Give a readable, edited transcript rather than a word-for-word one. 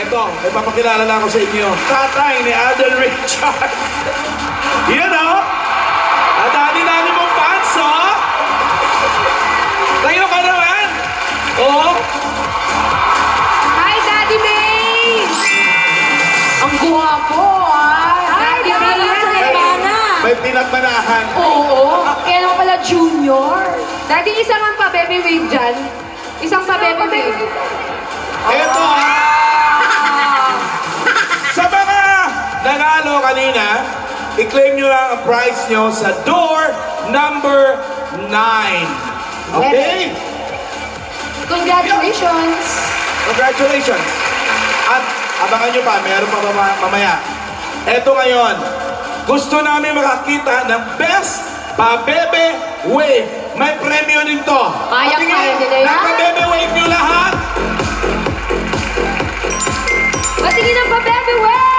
Ito, may papakilala na ako sa inyo. Tatay ni Alden Richard. Yan o. At dami mong fans, o. Tayo ka naman. Oo. Hi, Daddy May! Ang guwapo, ah! Hi, Daddy May! May pinagmanahan. Oo, kaya naman pala junior. Daddy, isang ang pa-baby wave dyan. Isang pa-baby wave. Ito, sa mga nanalo kanina, i-claim nyo lang ang prize nyo sa door number 9. Okay? Congratulations! Congratulations! At abangan nyo pa, meron pa mamaya. Eto ngayon, gusto namin makakita ng best pa-bebe wave. May premyo din to. Kaya nila yan. Pa-bebe wave nyo lahat. Patingin ang pa-baby wave!